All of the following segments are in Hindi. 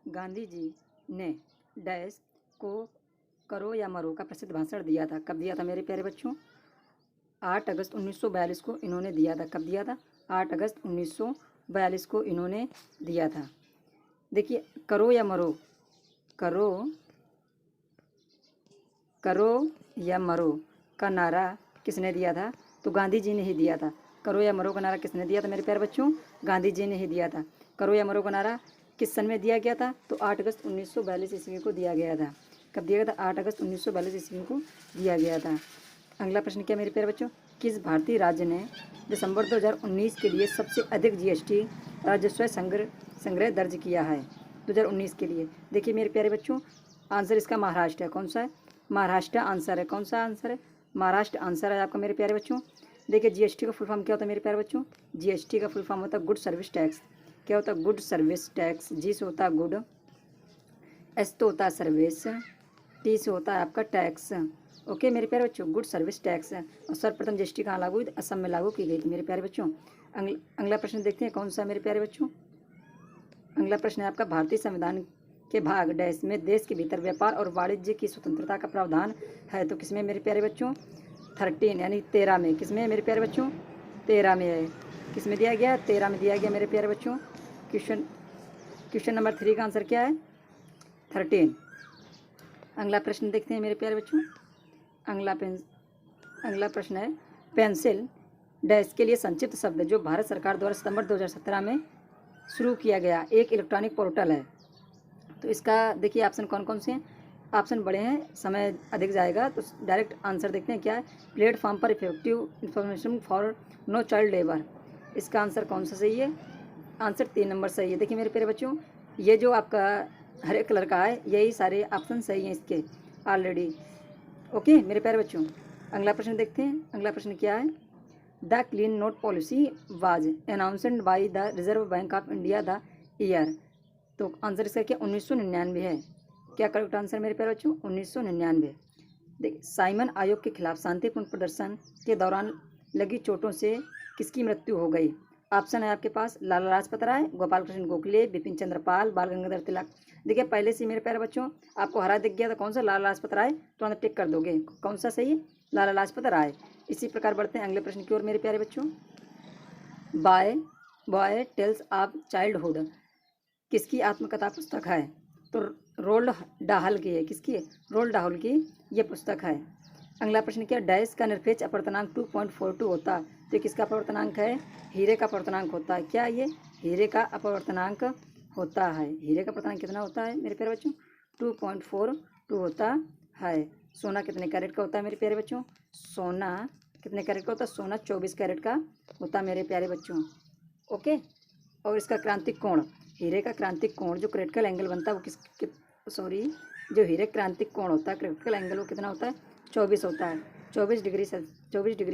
गांधी जी ने डैश को करो या मरो का प्रसिद्ध भाषण दिया था। कब दिया था मेरे प्यारे बच्चों? 8 अगस्त 1942 को इन्होंने दिया था। कब दिया था? 8 अगस्त 1942 को इन्होंने दिया था। देखिए, करो या मरो, करो करो या मरो का नारा किसने दिया था? तो गांधी जी ने ही दिया था। करो या मरो का नारा किसने दिया था मेरे प्यारे बच्चों? गांधी जी ने ही दिया था। करो या मरो का नारा किस सन में दिया गया था? तो 8 अगस्त 1942 ईस्वी को दिया गया था। कब दिया गया था? 8 अगस्त 1942 ईस्वी को दिया गया था। अगला प्रश्न क्या मेरे प्यारे बच्चों? किस भारतीय राज्य ने दिसंबर 2019 के लिए सबसे अधिक जीएसटी राजस्व संग्रह दर्ज किया है? 2019 के लिए देखिए मेरे प्यारे बच्चों, आंसर इसका महाराष्ट्र है। कौन सा है? महाराष्ट्र आंसर है। कौन सा आंसर है? महाराष्ट्र आंसर है आपका मेरे प्यारे बच्चों। देखिए, जीएसटी का फुल फॉर्म क्या होता है मेरे प्यारे बच्चों? जीएसटी का फुल फॉर्म होता है गुड सर्विस टैक्स। क्या होता है? Good service tax. जी से होता है गुड, एस तो होता है सर्विस, टी से होता है आपका टैक्स। ओके मेरे प्यारे बच्चों, गुड सर्विस टैक्स है। और सर्वप्रथम जीएसटी कहाँ लागू हुई? असम में लागू की गई थी मेरे प्यारे बच्चों। अगला प्रश्न देखते हैं कौन सा मेरे प्यारे बच्चों। अगला प्रश्न है आपका, भारतीय संविधान के भाग डैश में देश के भीतर व्यापार और वाणिज्य की स्वतंत्रता का प्रावधान है। तो किसमें मेरे प्यारे बच्चों? 13 यानी 13 में। किसमें मेरे प्यारे बच्चों? 13 में है। किसमें दिया गया? 13 में दिया गया मेरे प्यारे बच्चों। क्वेश्चन नंबर 3 का आंसर क्या है? 13। अगला प्रश्न देखते हैं मेरे प्यारे बच्चों। अगला प्रश्न है, पेंसिल डैश के लिए संक्षिप्त शब्द जो भारत सरकार द्वारा सितंबर 2017 में शुरू किया गया एक इलेक्ट्रॉनिक पोर्टल है। तो इसका देखिए ऑप्शन कौन कौन से हैं। ऑप्शन बड़े हैं, समय अधिक जाएगा, तो डायरेक्ट आंसर देखते हैं क्या है। प्लेटफॉर्म पर effective information for no child labour. इसका आंसर कौन सा सही है? आंसर 3 नंबर सही है। देखिए मेरे प्यारे बच्चों, ये जो आपका हरे कलर का है, यही सारे ऑप्शन सही हैं इसके ऑलरेडी। ओके मेरे प्यारे बच्चों, अगला प्रश्न देखते हैं। अगला प्रश्न क्या है? The clean note policy was announced by the reserve bank of India the year. तो आंसर इसका क्या? 1999 है। क्या करेक्ट आंसर मेरे प्यारे बच्चों? 1999। देखिए, साइमन आयोग के खिलाफ शांतिपूर्ण प्रदर्शन के दौरान लगी चोटों से किसकी मृत्यु हो गई? ऑप्शन है आपके पास, लाला लाजपत राय, गोपाल कृष्ण गोखले, बिपिन चंद्र पाल, बाल गंगाधर तिलक। देखिए पहले से मेरे प्यारे बच्चों आपको हरा दिख गया था, कौन सा? लाला लाजपत राय। तुरंत टिक कर दोगे कौन सा सही है? लाला लाजपत राय। इसी प्रकार बढ़ते हैं अगले प्रश्न की ओर मेरे प्यारे बच्चों। बॉय टेल्स ऑफ चाइल्डहुड किसकी आत्मकथा पुस्तक है? तो रोल्ड डाहल की है। किसकी है? रोल्ड डाहल की ये पुस्तक है। अगला प्रश्न क्या? डैश का निरपेक्ष अपवर्तनांक 2.42 होता है। तो किसका अपवर्तनांक है? हीरे का अपवर्तनांक होता है। क्या ये? हीरे का अपवर्तनांक होता है। हीरे का अपवर्तनांक कितना होता है मेरे प्यारे बच्चों? 2.42 होता है। सोना कितने कैरेट का होता है मेरे प्यारे बच्चों? सोना कितने कैरेट का होता है? सोना 24 कैरेट का होता है मेरे प्यारे बच्चों। ओके, और इसका क्रांतिक कोण, हीरे का क्रांतिक कोण जो क्रिटिकल एंगल बनता है वो सॉरी, जो हीरे क्रांतिक कोण होता है क्रिटिकल एंगल वो कितना होता है? 24 होता है। 24 डिग्री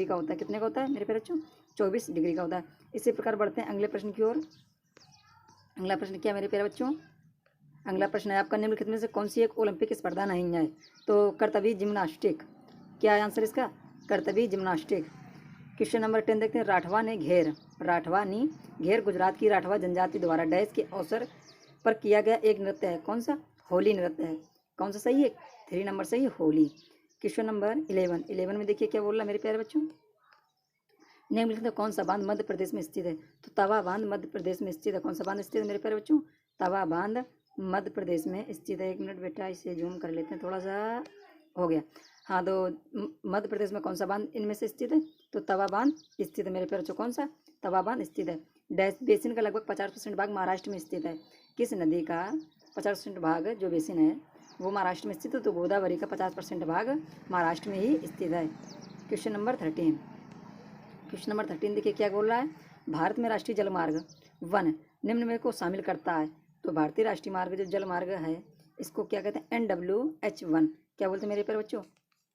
का होता है। कितने का होता है मेरे प्यारे बच्चों? 24 डिग्री का होता है। इसी प्रकार बढ़ते हैं अगले प्रश्न की ओर। अगला प्रश्न क्या है मेरे प्यारे बच्चों? अगला प्रश्न है आपका, निम्नलिखित में से कौन सी एक ओलंपिक स्पर्धा नहीं है? तो कर्तव्य जिम्नास्टिक। क्या है आंसर इसका? कर्तव्य जिम्नास्टिक। क्वेश्चन नंबर 10 देखते हैं। राठवा नी घेर गुजरात की राठवा जनजाति द्वारा डैश के अवसर पर किया गया एक नृत्य है। कौन सा? होली नृत्य है। कौन सा सही है? 3 नंबर सही है, होली। क्वेश्चन नंबर 11 में देखिए क्या बोल रहा है मेरे प्यारे बच्चों। निम्नलिखित में कौन सा बांध मध्य प्रदेश में स्थित है? तो तवा बांध मध्य प्रदेश में स्थित है। कौन सा बांध स्थित है मेरे प्यारे बच्चों? तवा बांध मध्य प्रदेश में स्थित है। 1 मिनट बेटा, इसे जूम कर लेते हैं थोड़ा सा। हो गया। हाँ, तो मध्य प्रदेश में कौन सा बांध इनमें से स्थित है? तो तवा बांध स्थित है मेरे प्यारे बच्चों। कौन सा? तवा बांध स्थित है। डैश बेसिन का लगभग 50% भाग महाराष्ट्र में स्थित है। किस नदी का 50% भाग जो बेसिन है वो महाराष्ट्र में स्थित है? तो गोदावरी का 50% भाग महाराष्ट्र में ही स्थित है। क्वेश्चन नंबर 13 देखिए क्या बोल रहा है। भारत में राष्ट्रीय जलमार्ग वन निम्न में को शामिल करता है। तो भारतीय राष्ट्रीय मार्ग जो जलमार्ग है इसको क्या कहते हैं? NWH1। क्या बोलते हैं मेरे प्यारे बच्चों?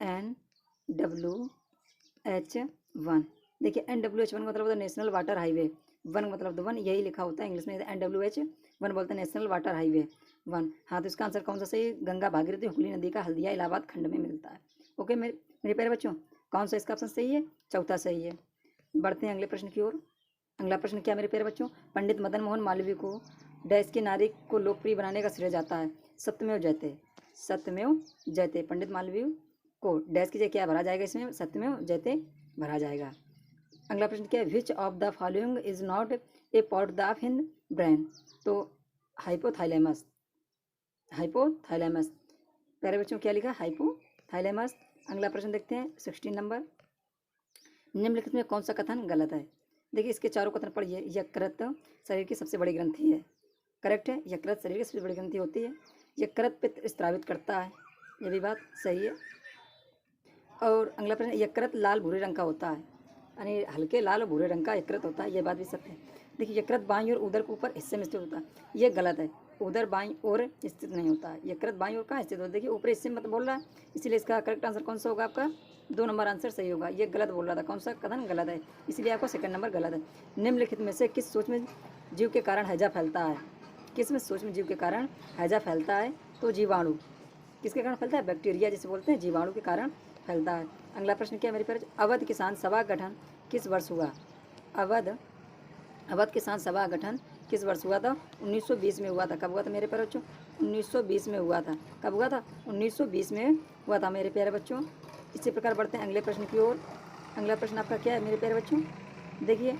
NWH1। देखिए NWH1 का मतलब होता है नेशनल वाटर हाईवे। वन मतलब वन, यही लिखा होता है इंग्लिश में। NWH1 बोलते हैं नेशनल वाटर हाईवे 1। हाँ, तो इसका आंसर कौन सा सही? गंगा भागीरथी हुगली नदी का हल्दिया इलाहाबाद खंड में मिलता है। ओके मेरे प्यारे बच्चों, कौन सा इसका ऑप्शन सही है? चौथा सही है। बढ़ते हैं अगले प्रश्न की ओर। अगला प्रश्न क्या मेरे प्यारे बच्चों? पंडित मदन मोहन मालवीय को डैश की नारी को लोकप्रिय बनाने का श्रेय जाता है। सत्यमेव जयते, सत्यमेव जयते, पंडित मालवीय को डैश की जगह क्या भरा जाएगा, इसमें सत्यमेव जयते भरा जाएगा। अगला प्रश्न क्या है, which of the following is not a part of the Hind brain, तो हाइपोथाइलेमस, हाइपोथाइलेमस, प्यारे बच्चों क्या लिखा, हाइपोथाइलेमस। अगला प्रश्न देखते हैं 16 नंबर, निम्नलिखित में कौन सा कथन गलत है। देखिए इसके चारों कथन पढ़िए। यकृत शरीर की सबसे बड़ी ग्रंथि है, करेक्ट है, यकृत शरीर की सबसे बड़ी ग्रंथि होती है। यकृत पित्त स्रावित करता है, ये भी बात सही है। और अगला प्रश्न, यकृत लाल भूरे रंग का होता है, यानी हल्के लाल और भूरे रंग का यकृत होता है, ये बात भी सत्य है। देखिए यकृत बाईं और उदर के ऊपर हिस्से में स्थित होता है, ये गलत है, उदर बाईं ओर स्थित नहीं होता है, यकृत बाईं ओर कहाँ स्थित होता है, देखिए ऊपरी हिस्से में मत बोल रहा है, इसीलिए इसका करेक्ट आंसर कौन सा होगा आपका, 2 नंबर आंसर सही होगा। ये गलत बोल रहा था, कौन सा कथन गलत है, इसलिए आपका सेकंड नंबर गलत है। निम्नलिखित में से किस सूक्ष्म जीव के कारण हैजा फैलता है, किस में सूक्ष्म जीव के कारण हैजा फैलता है, तो जीवाणु, किसके कारण फैलता है, बैक्टीरिया जिसे बोलते हैं, जीवाणु के कारण फैलता है। अगला प्रश्न क्या है मेरे पास, अवध किसान सभा गठन किस वर्ष हुआ, अवध किसान सभा गठन किस वर्ष हुआ था, 1920 में हुआ था। कब हुआ था मेरे प्यारे बच्चों, 1920 में हुआ था। कब हुआ था, 1920 में हुआ था मेरे प्यारे बच्चों। इसी प्रकार बढ़ते हैं अगले प्रश्न की ओर। अगला प्रश्न आपका क्या है मेरे प्यारे बच्चों, देखिए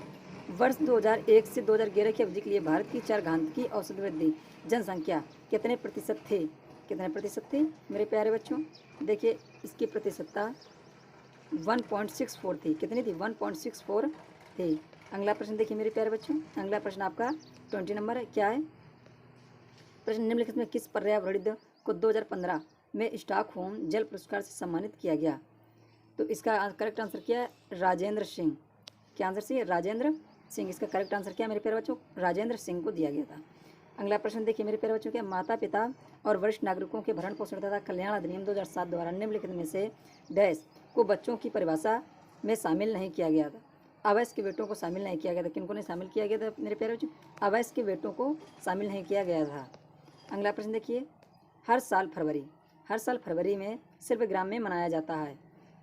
वर्ष 2001 से 2011 की अवधि के लिए भारत की चरघांत की औसत वृद्धि जनसंख्या कितने प्रतिशत थे, कितने प्रतिशत थे मेरे प्यारे बच्चों। देखिए इसकी प्रतिशतता 1.64 थी, कितनी थी, 1.64 थी। अगला प्रश्न देखिए मेरे प्यारे बच्चों, अगला प्रश्न आपका 20 नंबर है, क्या है प्रश्न, निम्नलिखित में किस पर्यावरणविद को 2015 में स्टॉकहोम जल पुरस्कार से सम्मानित किया गया, तो इसका करेक्ट आंसर क्या है, राजेंद्र सिंह। क्या आंसर सही है, राजेंद्र सिंह, इसका करेक्ट आंसर क्या है मेरे प्यारे बच्चों, राजेंद्र सिंह को दिया गया था। अगला प्रश्न देखिए मेरे प्यारे बच्चों, क्या माता पिता और वरिष्ठ नागरिकों के भरण पोषण तथा कल्याण अधिनियम 2007 द्वारा निम्नलिखित में से डैश को बच्चों की परिभाषा में शामिल नहीं किया गया था, अवयस्क बेटों को शामिल नहीं किया गया था। किनको नहीं शामिल किया गया था मेरे प्यारे बच्चों, अवयस्क बेटों को शामिल नहीं किया गया था। अगला प्रश्न देखिए, हर साल फरवरी में सिर्फ ग्राम में मनाया जाता है,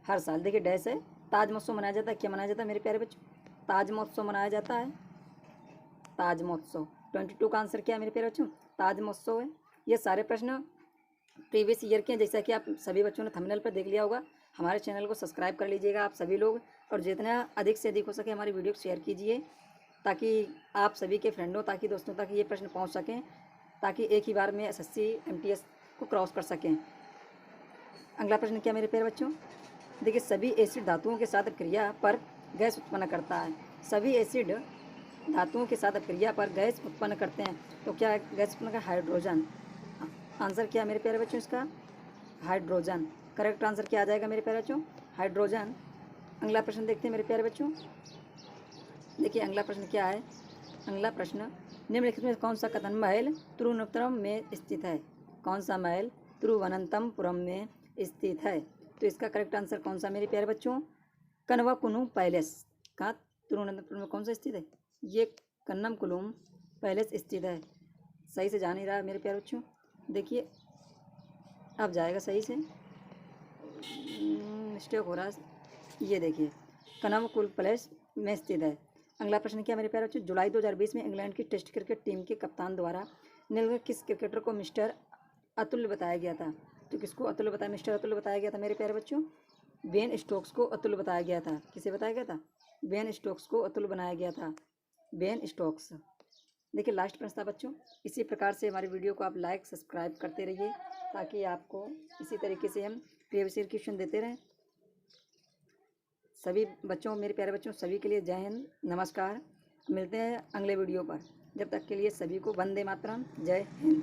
हर साल, देखिए डैश है, ताज महोत्सव मनाया जाता है, क्या मनाया जाता है मेरे प्यारे बच्चों, ताज महोत्सव मनाया जाता है, ताज महोत्सव। 22 का आंसर क्या है मेरे प्यारे बच्चों, ताज महोत्सव है। ये सारे प्रश्न प्रीवियस ईयर के हैं, जैसा कि आप सभी बच्चों ने थंबनेल पर देख लिया होगा। हमारे चैनल को सब्सक्राइब कर लीजिएगा आप सभी लोग, और जितना अधिक से अधिक हो सके हमारी वीडियो को शेयर कीजिए, ताकि आप सभी के फ्रेंडों ताकि दोस्तों तक ये प्रश्न पहुंच सकें, ताकि एक ही बार में एसएससी एमटीएस को क्रॉस कर सकें। अगला प्रश्न क्या मेरे प्यारे बच्चों, देखिए सभी एसिड धातुओं के साथ क्रिया पर गैस उत्पन्न करता है, सभी एसिड धातुओं के साथ क्रिया पर गैस उत्पन्न करते हैं, तो क्या गैस उत्पन्न का, हाइड्रोजन। आंसर क्या है मेरे प्यारे बच्चों इसका, हाइड्रोजन। करेक्ट आंसर क्या आ जाएगा मेरे प्यारे बच्चों, हाइड्रोजन। अगला प्रश्न देखते हैं मेरे प्यारे बच्चों, देखिए अगला प्रश्न क्या है, अगला प्रश्न, निम्नलिखित में कौन सा कथन महल तिरुवनंतपुरम में स्थित है, कौन सा महल तिरुवनंतपुरम में स्थित है, तो इसका करेक्ट आंसर कौन सा मेरे प्यारे बच्चों, कनवाकुलम पैलेस। कहाँ तिरुवनंतपुरम में कौन सा स्थित है, ये कन्नमकुलम पैलेस स्थित है। सही से जा नहीं रहा है मेरे प्यारे बच्चों, देखिए अब जाएगा सही से, मिस्टेक हो रहा है, ये देखिए कनमकुल पैलेस में स्थित है। अगला प्रश्न क्या मेरे प्यारे बच्चों, जुलाई 2020 में इंग्लैंड की टेस्ट क्रिकेट टीम के कप्तान द्वारा निम्नलिखित किस क्रिकेटर को मिस्टर अतुल्य बताया गया था, तो किसको अतुल्य बताया, मिस्टर अतुल्य बताया गया था मेरे प्यारे बच्चों, बेन स्टोक्स को अतुल्य बताया गया था। किसे बताया गया था, बेन स्टोक्स को अतुल्य बनाया गया था, बेन स्टोक्स। देखिए लास्ट प्रश्न था बच्चों। इसी प्रकार से हमारी वीडियो को आप लाइक सब्सक्राइब करते रहिए, ताकि आपको इसी तरीके से हम प्रीवियस ईयर क्वेश्चन देते रहें। सभी बच्चों, मेरे प्यारे बच्चों, सभी के लिए जय हिंद, नमस्कार। मिलते हैं अगले वीडियो पर, जब तक के लिए सभी को वंदे मातरम, जय हिंद।